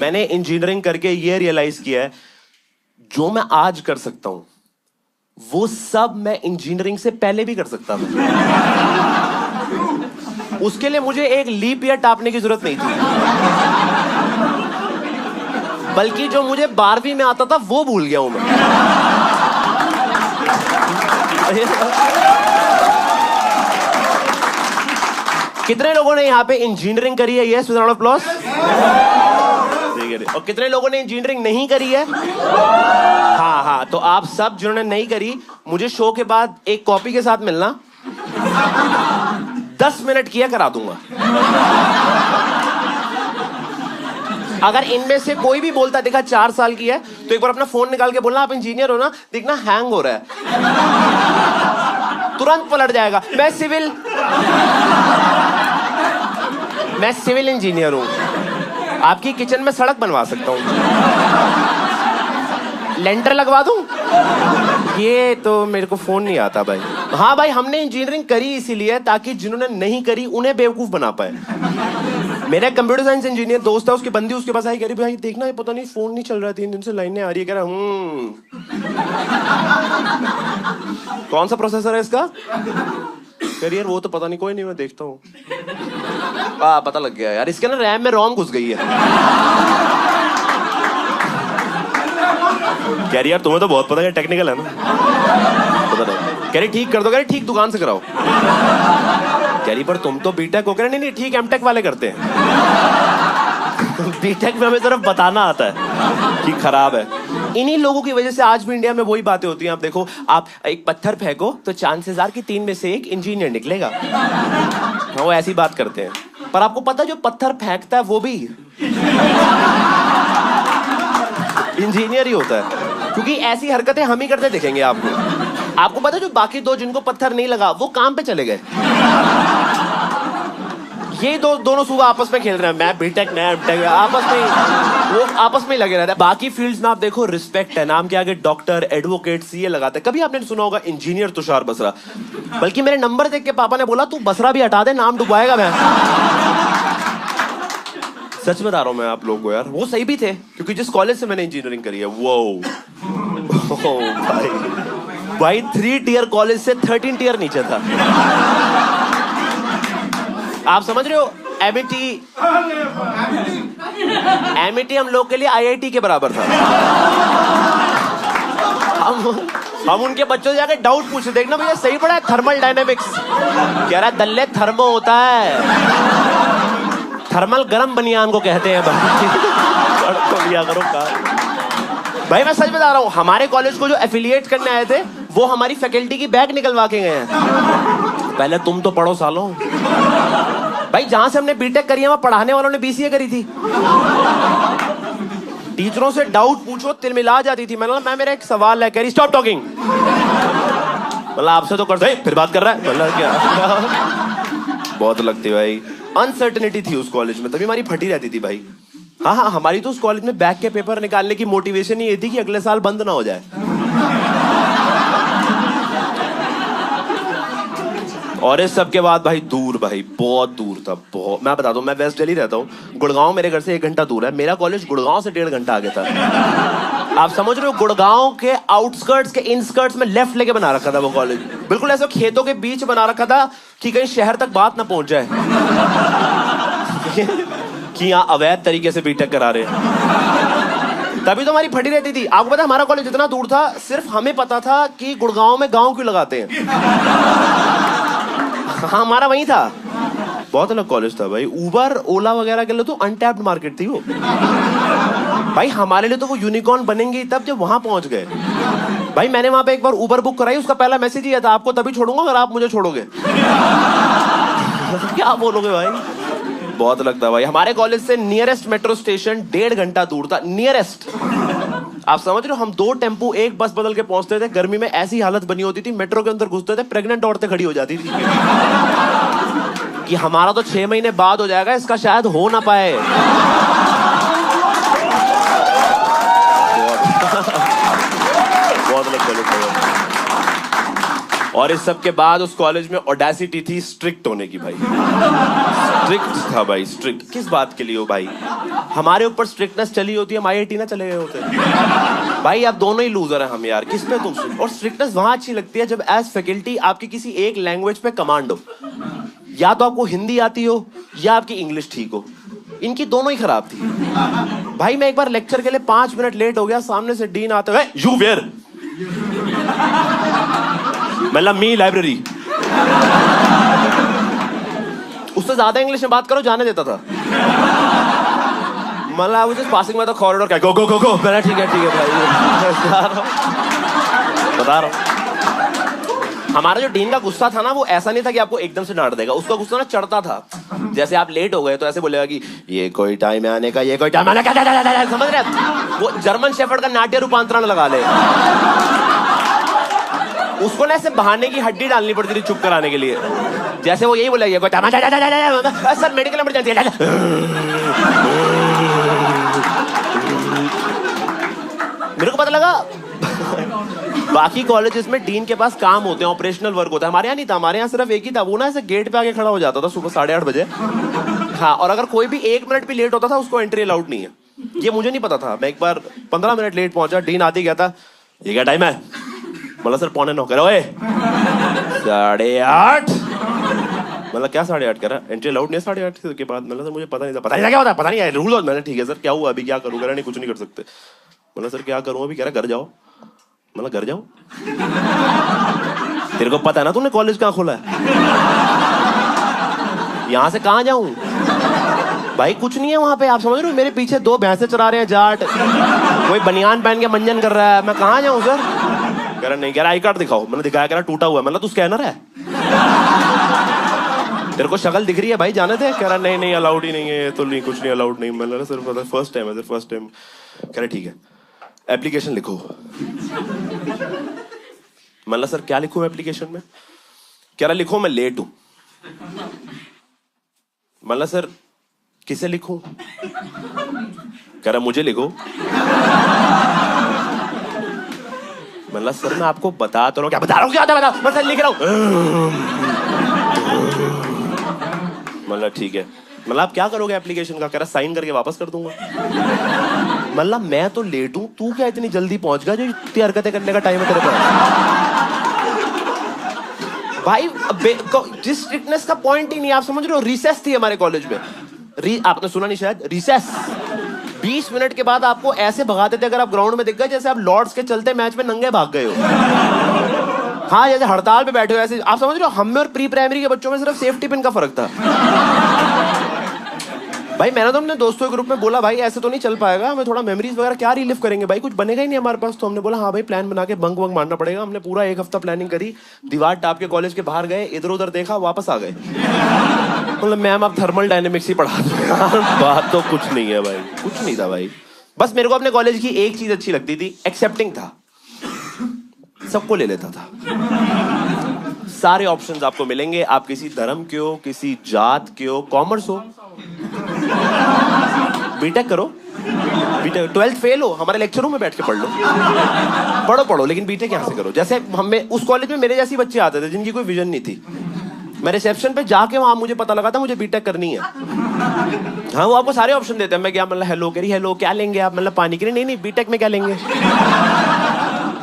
मैंने इंजीनियरिंग करके ये रियलाइज किया है, जो मैं आज कर सकता हूं वो सब मैं इंजीनियरिंग से पहले भी कर सकता था। उसके लिए मुझे एक लीप ईयर टापने की जरूरत नहीं थी, बल्कि जो मुझे 12वीं में आता था वो भूल गया हूं मैं। कितने लोगों ने यहाँ पे इंजीनियरिंग करी है? Yes, with round of applause. और कितने लोगों ने इंजीनियरिंग नहीं करी है? हाँ, तो आप सब जिन्होंने नहीं करी, मुझे शो के बाद एक कॉपी के साथ मिलना, 10 मिनट किया करा दूंगा। अगर इनमें से कोई भी बोलता देखा 4 साल की है, तो एक बार अपना फोन निकाल के बोलना आप इंजीनियर हो ना, देखना हैंग हो रहा है, तुरंत पलट जाएगा। मैं सिविल इंजीनियर हूं, आपकी किचन में सड़क बनवा सकता हूं, लेंटर लगवा दूं। ये तो मेरे को फोन नहीं आता भाई। हाँ भाई, हमने इंजीनियरिंग करी इसीलिए ताकि जिन्होंने नहीं करी उन्हें बेवकूफ बना पाए। मेरा कंप्यूटर साइंस इंजीनियर दोस्त है, उसकी बंदी उसके पास आई, कह रही भाई देखना ये पता नहीं फोन नहीं चल रहा, 3 दिन से लाइनें आ रही है। कह रहा कौन सा प्रोसेसर है इसका? कह रही यार वो तो पता नहीं, कोई नहीं मैं देखता हूँ। पता लग गया यार, इसके ना रैम में रोम घुस गई है। कह रही यार तुम्हें तो बहुत पता है, टेक्निकल है ना, पता नहीं। कह रही ठीक कर दो, कह रही ठीक दुकान से कराओ। कह रही पर तुम तो बीटेक हो। कह रही नहीं ठीक एमटेक वाले करते हैं। बीटेक में हमें सिर्फ बताना आता है कि खराब है। इन्हीं लोगों की वजह से आज भी इंडिया में वही बातें होती हैं। आप देखो, आप एक पत्थर फेंको तो चांसेस आर कि 3 में से 1 इंजीनियर निकलेगा। वो ऐसी बात करते हैं, पर आपको पता जो पत्थर फेंकता है वो भी इंजीनियर ही होता है, क्योंकि ऐसी हरकतें हम ही करते दिखेंगे आपको पता जो बाकी 2 जिनको पत्थर नहीं लगा वो काम पे चले गए। ये दोनों सुबह आपस में खेल रहे हैं, मैं बीटेक मैं एमटेक, आपस में ही लगे रहते हैं। बाकी फील्ड्स में आप देखो रिस्पेक्ट है, नाम के आगे डॉक्टर, एडवोकेट, सीए लगाते हैं। कभी आपने सुना होगा इंजीनियर तुषार बसरा? बल्कि मेरे नंबर देख के पापा ने बोला तू बसरा भी हटा दे, नाम डुबाएगा मैं। सच बता रहा हूं मैं आप लोगों को यार, वो सही भी थे, क्योंकि जिस कॉलेज से मैंने इंजीनियरिंग करी है वो भाई 3 टियर कॉलेज से 13 टियर नीचे था। आप समझ रहे हो? एमिटी हम लोग के लिए आईआईटी के बराबर था। हम उनके बच्चों से जाके डाउट पूछे, देखना भैया सही पढ़ा है थर्मल डायनेमिक्स? कह रहा है दल्ले थर्मो होता है, थर्मल गरम बनियान को कहते हैं। लिया करो भाई, मैं सच बता रहा हूँ, हमारे कॉलेज को जो एफिलिएट करने आए थे वो हमारी फैकल्टी की बैग निकलवा के गए हैं। पहले तुम तो पढ़ो सालों। भाई जहां से हमने बीटेक करी है वहां पढ़ाने वालों ने बीसीए करी थी। टीचरों से डाउट पूछो तिलमिला जाती थी। मैं मेरा एक सवाल है, कह रही स्टॉप टॉकिंग। मतलब आपसे तो करते फिर बात कर रहा है, मतलब क्या बहुत लगती भाई। अनसर्टेनिटी थी उस कॉलेज में, तभी हमारी फटी रहती थी भाई। हाँ, हमारी तो उस कॉलेज में बैक के पेपर निकालने की मोटिवेशन ही ये थी कि अगले साल बंद ना हो जाए। और इस सब के बाद भाई दूर, भाई बहुत दूर था, बहुत। मैं बता दूं, मैं वेस्ट दिल्ली रहता हूँ, गुड़गांव मेरे घर से 1 घंटा दूर है। मेरा कॉलेज गुड़गांव से 1.5 घंटा आगे था। आप समझ रहे हो? गुड़गांव के आउटस्कर्ट्स के इनस्कर्ट्स में लेफ्ट लेके बना रखा था वो कॉलेज, बिल्कुल ऐसा खेतों के बीच बना रखा था कि कहीं शहर तक बात ना पहुंच जाए कि यहाँ अवैध तरीके से बीटेक करा रहे हैं। तभी तो हमारी फटी रहती थी। आपको पता हमारा कॉलेज इतना दूर था, सिर्फ हमें पता था कि गुड़गांव में गांव क्यों लगाते हैं। हाँ, हमारा वही था। बहुत अलग कॉलेज था भाई। उबर ओला वगैरह के लिए तो अनटैप्ड मार्केट थी वो भाई। हमारे लिए तो वो यूनिकॉर्न बनेंगे तब जब वहां पहुंच गए भाई। मैंने वहां पे एक बार उबर बुक कराई, उसका पहला मैसेज ही था, आपको तभी छोड़ूंगा अगर आप मुझे छोड़ोगे। क्या बोलोगे भाई? बहुत लगता है भाई। हमारे कॉलेज से नियरेस्ट मेट्रो स्टेशन 1.5 घंटा दूर था, नियरेस्ट। आप समझ रहे हो? हम 2 टेम्पू 1 बस बदल के पहुंचते थे। गर्मी में ऐसी हालत बनी होती थी, मेट्रो के अंदर घुसते थे, प्रेग्नेंट औरतें खड़ी हो जाती थी कि हमारा तो 6 महीने बाद हो जाएगा, इसका शायद हो ना पाए। बहुत और इस सब के बाद उस कॉलेज में ऑडेसिटी थी स्ट्रिक्ट होने की भाई। स्ट्रिक्ट था भाई, स्ट्रिक्ट। किस बात के लिए हो भाई? हमारे ऊपर स्ट्रिक्टनेस चली होती है, हम IIT ना चले गए होते भाई। आप दोनों ही लूजर हैं हम यार, किस पे तुम? और स्ट्रिक्टनेस वहां अच्छी लगती है जब एज फैकल्टी आपकी किसी एक लैंग्वेज पे कमांड हो। या तो आपको हिंदी आती हो या आपकी इंग्लिश ठीक हो। इनकी दोनों ही खराब थी भाई। मैं एक बार लेक्चर के लिए 5 मिनट लेट हो गया, सामने से डीन आते हुए यू वेयर, मतलब मी लाइब्रेरी। उससे ज्यादा इंग्लिश में बात करो जाने देता था। मतलब मुझे पासिंग में तो कॉरिडोर क्या गो गो गो गो, मैंने ठीक है भाई बता रहा हूँ। हमारा जो डीन का गुस्सा था ना, वो ऐसा नहीं था कि आपको एकदम से डांट देगा। उसका गुस्सा ना चढ़ता था। जैसे आप लेट हो गए तो ऐसे बोलेगा कि ये कोई टाइम है आने का, ये कोई टाइम आने का, समझ रहे? वो जर्मन शेफर्ड का नाट्य रूपांतरण लगा ले। उसको ना ऐसे बहाने की हड्डी डालनी पड़ती थी चुप कराने के लिए। जैसे वो यही बोलेगा कोई टाइम, सर मेडिकल इमरजेंसी है। मेरे को पता लगा बाकी कॉलेजेस में डीन के पास काम होते हैं, ऑपरेशनल वर्क होता है। हमारे यहाँ नहीं था। हमारे यहाँ सिर्फ एक ही था। वो ना ऐसे गेट पे आके खड़ा हो जाता था सुबह 8:30 बजे। हाँ, और अगर कोई भी 1 मिनट भी लेट होता था उसको एंट्री अलाउड नहीं है। ये मुझे नहीं पता था। मैं एक बार 15 मिनट लेट पहुंचा, डीन आते गया था, ये क्या टाइम है? मतलब सर 8:45 कह रहा, ओए 8:30। मतलब क्या 8:30 कह रहा? एंट्री अलाउड नहीं है 8:30 के बाद। मतलब सर मुझे पता नहीं था। पता नहीं क्या होता है, पता नहीं है रूल हो। मैंने ठीक है सर क्या हुआ अभी, क्या करूँ? कह रहा नहीं कुछ नहीं कर सकते। मतलब सर क्या करूँ अभी? कह रहा घर जाओ। मतलब घर जाऊं? तेरे को पता है ना तूने कॉलेज कहाँ खोला है? यहां से कहाँ जाऊं भाई? कुछ नहीं है वहां पे। आप समझ रहे हो? मेरे पीछे 2 भैंसे चरा रहे हैं जाट, कोई बनियान पहन के मंजन कर रहा है। मैं कहाँ जाऊं सर? कह रहा नहीं। कह रहा आई कार्ड दिखाओ। मैंने दिखाया, कह रहा टूटा हुआ है। मतलब तू स्कैनर है? तेरे को शक्ल दिख रही है भाई, जाने दे। कह रहा नहीं नहीं अलाउड ही नहीं है तो नहीं, कुछ नहीं अलाउड नहीं। मैंने सर फर्स्ट टाइम है सर, फर्स्ट टाइम। कह रहा ठीक है एप्लीकेशन लिखो। मतलब सर क्या लिखूं एप्लीकेशन में? कह रहा लिखो मैं लेट हूं। मतलब सर किसे लिखूं? कह रहा मुझे लिखो। मतलब सर मैं आपको बता तो रहा हूं। क्या बता रहा हूं? क्या बता? मैं सर लिख रहा हूं। मतलब ठीक है। मतलब आप क्या करोगे एप्लीकेशन का? कह रहा साइन करके वापस कर दूंगा। मतलब मैं तो लेट हूं, तू क्या इतनी जल्दी पहुंच गया जो इतनी हरकतें करने का टाइम है तेरे पास? भाई जिस स्ट्रिक्टनेस का पॉइंट ही नहीं। आप समझ रहे हो? रिसेस थी हमारे कॉलेज में। आपने सुना नहीं शायद, रिसेस 20 मिनट के बाद आपको ऐसे भगाते थे अगर आप ग्राउंड में दिख गए जैसे आप लॉर्ड्स के चलते मैच में नंगे भाग गए हो। हाँ, जैसे हड़ताल पे बैठे हो ऐसे। आप समझ रहे हो? हम में और प्री प्राइमरी के बच्चों में सिर्फ सेफ्टी पिन का फर्क था। भाई मैंने तो अपने दोस्तों के ग्रुप में बोला भाई ऐसे तो नहीं चल पाएगा, हमें थोड़ा मेमोरीज वगैरह क्या रिलीव करेंगे भाई, कुछ बनेगा ही नहीं हमारे पास। तो हमने बोला हाँ भाई प्लान बना के बंक वंक मारना पड़ेगा। हमने पूरा 1 हफ्ता प्लानिंग करी, दीवार टाप के कॉलेज के बाहर गए, इधर उधर देखा, वापस आ गए। मतलब मैम आप थर्मल डायनेमिक्स ही पढ़ा दो। बात तो कुछ नहीं है भाई, कुछ नहीं था भाई। बस मेरे को अपने कॉलेज की एक चीज अच्छी लगती थी, एक्सेप्टिंग था। सबको ले लेता था। सारे ऑप्शंस आपको मिलेंगे। आप किसी धर्म के हो, किसी जात के हो, कॉमर्स हो, बीटेक करो, बीटेक 12th फेल हो, हमारे लेक्चरों में बैठ के पढ़ लो। पढ़ो लेकिन बीटेक यहाँ से करो। जैसे हमें उस कॉलेज में मेरे जैसे बच्चे आते थे जिनकी कोई विजन नहीं थी। मैं रिसेप्शन पे जाके वहां मुझे पता लगा था मुझे बीटेक करनी है। हाँ, वो आपको सारे ऑप्शन देते हैं। मैं क्या मतलब हेलो करी, हेलो क्या लेंगे आप? मतलब पानी के लिए? नहीं बीटेक में क्या लेंगे?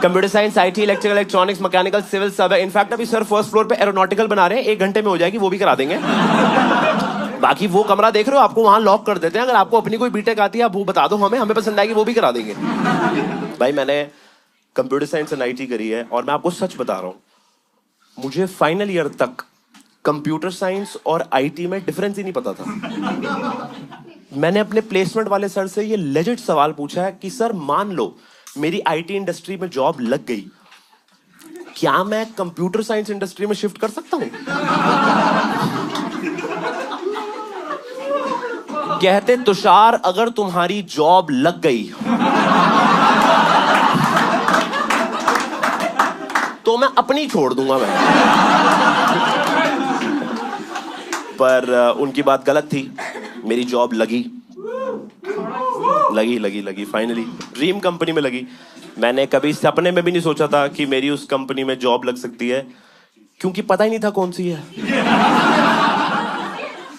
Computer science, IT, electrical, electronics, mechanical, civil सब है। इनफैक्ट अभी सर फर्स्ट फ्लोर पे एरोनॉटिकल बना रहे हैं, 1 घंटे में हो जाएगी, वो भी करा देंगे। बाकी वो कमरा देख रहे हो, आपको वहां लॉक कर देते हैं। अगर आपको अपनी कोई बीटेक आती है आप वो बता दो, हमें पसंद आएगी, वो भी करा देंगे। भाई मैंने कंप्यूटर साइंस एंड IT करी है और मैं आपको सच बता रहा हूँ, मुझे फाइनल ईयर तक कंप्यूटर साइंस और IT में डिफरेंस ही नहीं पता था। मैंने अपने प्लेसमेंट वाले सर से ये लेजिट सवाल पूछा है कि सर मान लो मेरी IT इंडस्ट्री में जॉब लग गई, क्या मैं कंप्यूटर साइंस इंडस्ट्री में शिफ्ट कर सकता हूं? कहते तुषार अगर तुम्हारी जॉब लग गई तो मैं अपनी छोड़ दूंगा मैं। पर उनकी बात गलत थी। मेरी जॉब लगी फाइनली, ड्रीम कंपनी में लगी। मैंने कभी सपने में भी नहीं सोचा था कि मेरी उस कंपनी में जॉब लग सकती है। क्योंकि पता ही नहीं था कौन सी है।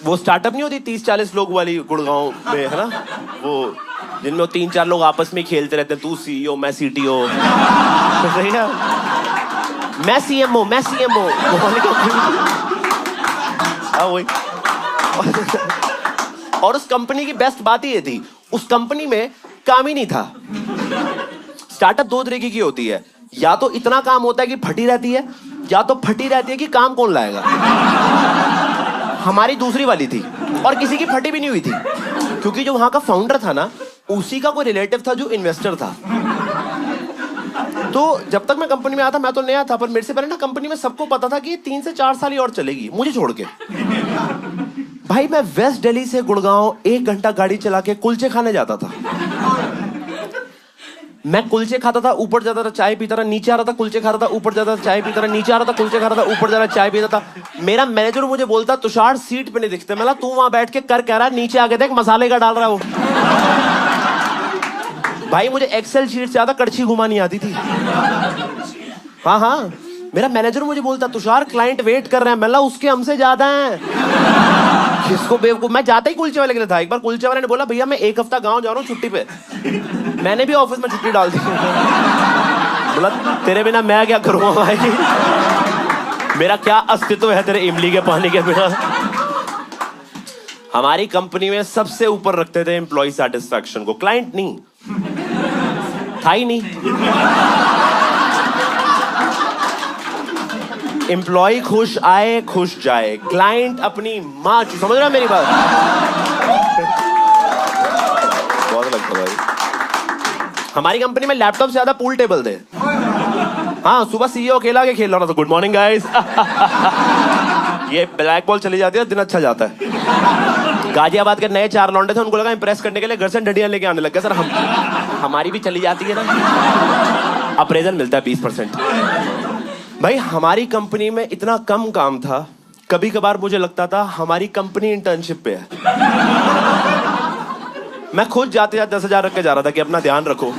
वो स्टार्टअप नहीं होती 30-40 लोग वाली गुड़गांव में, है ना, वो जिनमें 3-4 लोग आपस में खेलते रहते हैं, तू सीईओ मैं सीटीओ, सही है, मैं सीएमओ मैं सीएमओ, हाँ वही। और उस कंपनी की बेस्ट बात ये थी, उस कंपनी में काम ही नहीं था। स्टार्टअप दो तरीके की होती है, या तो इतना काम होता है कि फटी रहती है, या तो फटी रहती है कि काम कौन लाएगा। हमारी दूसरी वाली थी, और किसी की फटी भी नहीं हुई थी, क्योंकि जो वहां का फाउंडर था ना, उसी का कोई रिलेटिव था जो इन्वेस्टर था। तो जब तक मैं कंपनी में आया था, मैं तो नया था, पर मेरे से पहले ना कंपनी में सबको पता था कि 3 से 4 साल ही और चलेगी, मुझे छोड़ के। भाई मैं वेस्ट दिल्ली से गुड़गांव 1 घंटा गाड़ी चला के कुलचे खाने जाता था। मैं कुलचे खाता था, ऊपर जाता था, चाय पीता था, नीचे आ रहा था, कुलचे खाता था, ऊपर जाता था, चाय पीता था, नीचे आ रहा था, कुलचे खाता था, ऊपर जा रहा, चाय पीता था। मेरा मैनेजर मुझे बोलता, तुषार सीट पे नहीं दिखते। मैं तू वहां बैठ के कर कह रहा है, नीचे आके देख मसाले का डाल रहा है वो। भाई मुझे एक्सेल शीट से ज्यादा कड़छी घुमानी आती थी। हाँ हाँ, मेरा मैनेजर मुझे बोलता, तुषार क्लाइंट वेट कर रहे हैं। मैं उसके हमसे ज्यादा हैं। किसको बेवकूफ, मैं जाता ही कुलचे वाले के लिए था। एक बार कुलचे वाले ने बोला, भैया मैं 1 हफ्ता गांव जा रहा हूँ छुट्टी पे। मैंने भी ऑफिस में छुट्टी डाल दी। बोला तेरे बिना मैं क्या करूँगा भाई, मेरा क्या अस्तित्व है तेरे इमली के पानी के बिना। हमारी कंपनी में सबसे ऊपर रखते थे एम्प्लॉय सेटिस्फैक्शन को, क्लाइंट नहीं था ही नहीं। एम्प्लॉय खुश आए खुश जाए, क्लाइंट अपनी माँ, समझ रहा है मेरी बात। बहुत लगता भाई। हमारी कंपनी में लैपटॉप से ज्यादा पूल टेबल थे। हाँ, सुबह सीईओ अकेला के खेल रहा था, गुड मॉर्निंग गाइस। ये ब्लैक बॉल चली जाती है, दिन अच्छा जाता है। गाजियाबाद के नए 4 लौंडे थे, उनको लगा इंप्रेस करने के लिए घर से डंडियां लेके आने लग गए। सर हमारी भी चली जाती है ना, अप्रेजल मिलता है 20%। भाई हमारी कंपनी में इतना कम काम था, कभी कभार मुझे लगता था हमारी कंपनी इंटर्नशिप पे है। मैं खुद जाते जाते 10,000 रख के जा रहा था कि अपना ध्यान रखो,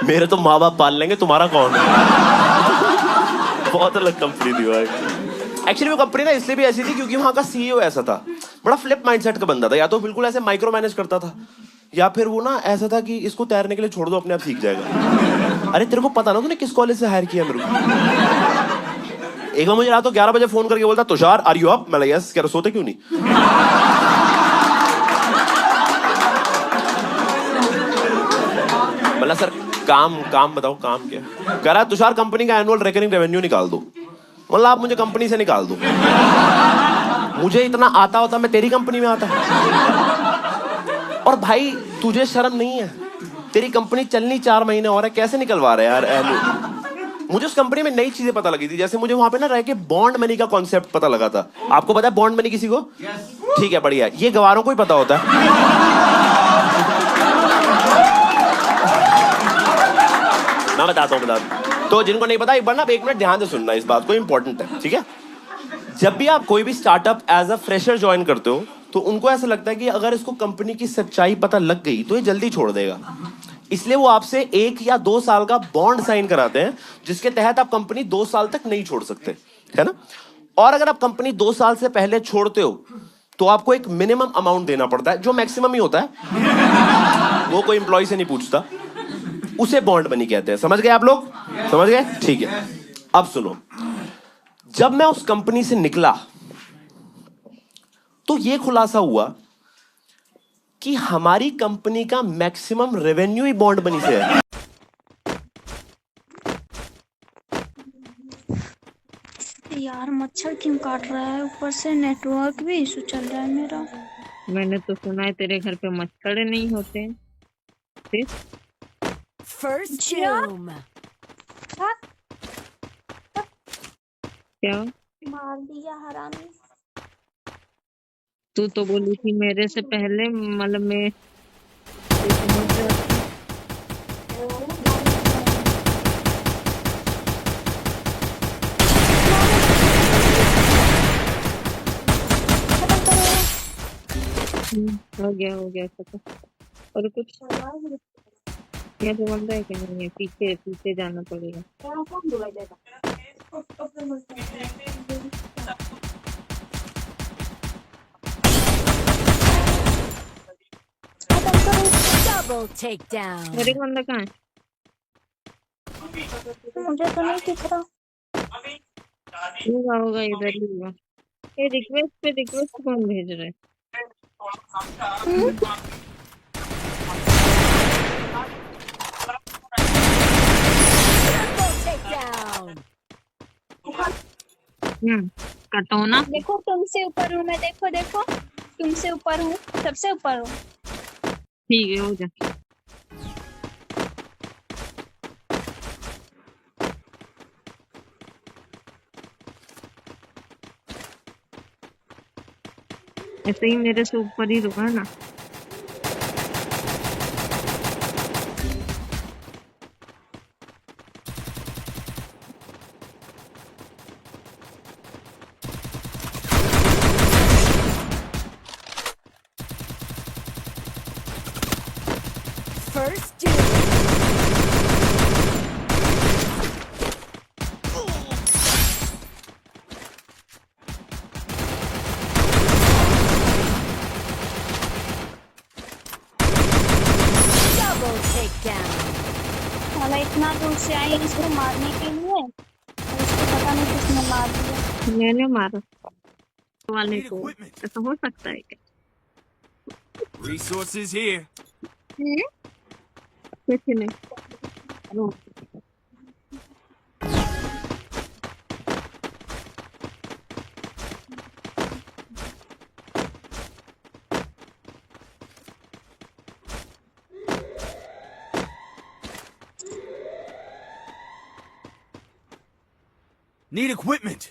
मेरे तो माँ बाप पाल लेंगे, तुम्हारा कौन है। बहुत अलग कंपनी थी भाई। एक्चुअली वो कंपनी ना इसलिए भी ऐसी थी क्योंकि वहां का सीईओ ऐसा था, बड़ा फ्लिप माइंडसेट का बंदा था। या तो बिल्कुल ऐसे माइक्रो मैनेज करता था, या फिर वो ना ऐसा था कि इसको तैरने के लिए छोड़ दो, अपने आप सीख जाएगा। अरे तेरे को पता ना तूने किस कॉलेज से हायर किया मेरे को। एक बार मुझे रात को 11 बजे फोन करके बोलता, तुषार आर यू अप? मैं यस। कह रहा सोते क्यों नहीं? बोला सर काम बताओ, काम क्या? कह रहा तुषार कंपनी का एनुअल रिकरिंग रेवेन्यू निकाल दो। मतलब आप मुझे कंपनी से निकाल दो। मुझे इतना आता होता मैं तेरी कंपनी में आता। और भाई तुझे शर्म नहीं है, तेरी कंपनी चलनी 4 महीने और है, कैसे निकलवा रहे यार एनुअल। मुझे उस कंपनी में नई चीजें पता लगी थी, जैसे मुझे वहां पे ना रह के बॉन्ड मनी का कॉन्सेप्ट पता लगा था। आपको पता है बॉन्ड मनी किसी को? ठीक है, बढ़िया। ये गवारों को ही पता होता है। मैं बताता हूँ। तो जिनको नहीं पता, एक बार ना 1 मिनट ध्यान से सुनना, इस बात को, इंपॉर्टेंट है, ठीक है। जब भी आप कोई भी startup as a fresher join करते हो, तो उनको ऐसा लगता है कि अगर इसको कंपनी की सच्चाई पता लग गई तो ये जल्दी छोड़ देगा। इसलिए वो आपसे 1 या 2 साल का बॉन्ड साइन कराते हैं, जिसके तहत आप कंपनी 2 साल तक नहीं छोड़ सकते, है ना। और अगर आप कंपनी 2 साल से पहले छोड़ते हो तो आपको एक मिनिमम अमाउंट देना पड़ता है, जो मैक्सिमम ही होता है, वो कोई एम्प्लॉय से नहीं पूछता। उसे बॉन्ड मनी कहते हैं। समझ गए आप लोग? समझ गए? ठीक है। अब सुनो, जब मैं उस कंपनी से निकला तो यह खुलासा हुआ कि हमारी कंपनी का मैक्सिमम रेवेन्यू ही बॉन्ड मनी से है। यार मच्छर क्यों काट रहा है, ऊपर से नेटवर्क भी इशू चल रहा है मेरा। मैंने तो सुना है तेरे घर पे मच्छर नहीं होते। फिर First जिया? doom. क्या? मार दिया हरामी। तू तो बोली थी मेरे से पहले, मतलब मैं तू समझ रहा था। हो गया खत्म। और कुछ यहाँ पे बंदा है कि नहीं है? पीछे जाना पड़ेगा। खत्म करो। Double takedown. मेरे को बंदा कहाँ है? मुझे तो नहीं दिख रहा। होगा इधर ही होगा। ये रिक्वेस्ट पे रिक्वेस्ट कौन भेज रहा है? Double takedown. कटोना। देखो तुमसे ऊपर हूँ मैं, देखो देखो तुमसे ऊपर हूँ, सबसे ऊपर हूँ। ठीक है, हो जा। ऐसे ही मेरे से ऊपर ही रुका है ना। First duel. Double takedown. साला इतना दूर से आई इसको मारने के लिए, और इसको पता नहीं किसने मार दिया। मैंने मारा वाले को। ऐसा हो सकता है क्या? Resources here. कुछ नहीं। रो। Need equipment.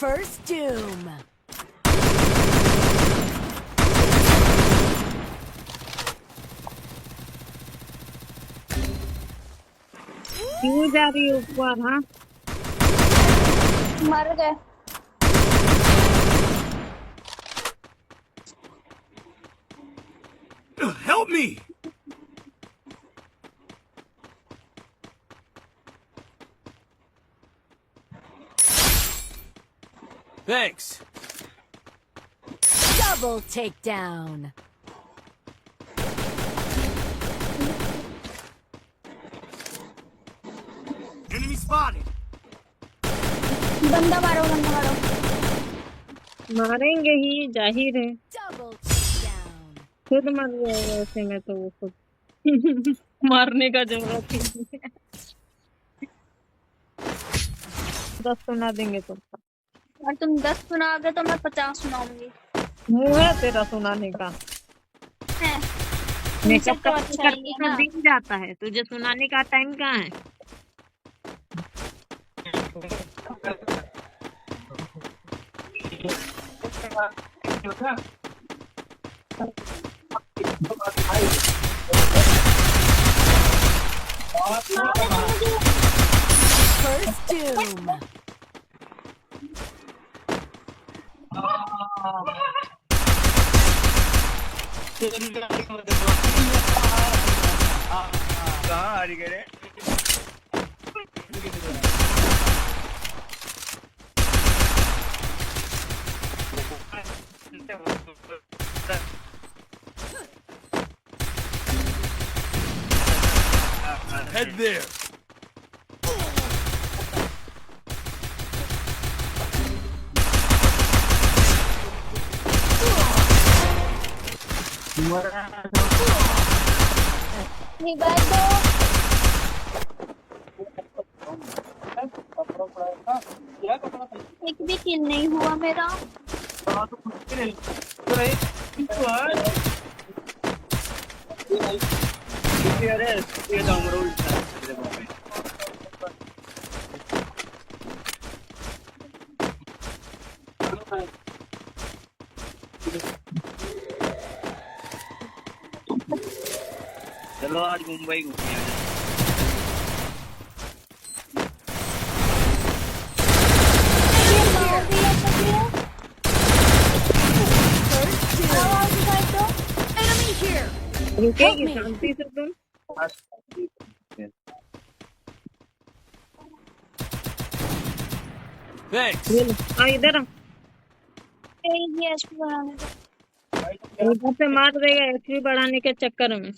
First doom. क्यों जा रही है ऊपर? हाँ, मर गए। Help me. Thanks. Double takedown. Enemy spotted. बंदा मारो, बंदा मारो। मारेंगे ही, जाहिर है। Double takedown. खुद मर जाएगा ऐसे में तो वो खुद मारने का जरूरत ही नहीं है। 10 सुना देंगे तो। और तुम 10 सुनाओगे तो मैं 50 सुनाऊंगी। मुंह है तेरा सुनाने का। हैं? मेकअप तो का अच्छा ही करते है तो ना। दिन जाता है, तुझे सुनाने का टाइम कहाँ है? First doom. Head there. निकाल दो। एक भी किल नहीं हुआ मेरा। चलो आज मुंबई घूमिए ये मार दिया मुझे। आवाज दिखाई दो। Enemy here. रुकेगी शांति से तुम। Thanks. ये लो, आ इधर आ। ये एचपी बढ़ाने दो। इधर से मार देगा एचपी बढ़ाने के चक्कर में।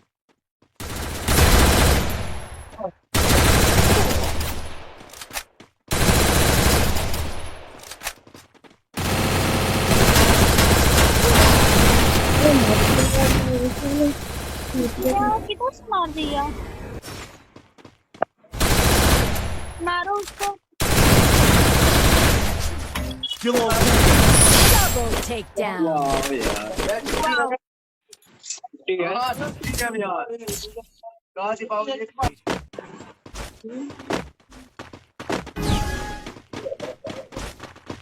यार किधर से मार दिया? मारो उसको। Still on. Double takedown.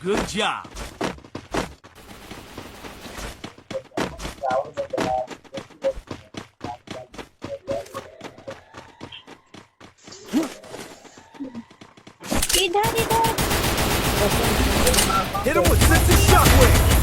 Good job. इधर इधर। Hit him with 6 shockwave.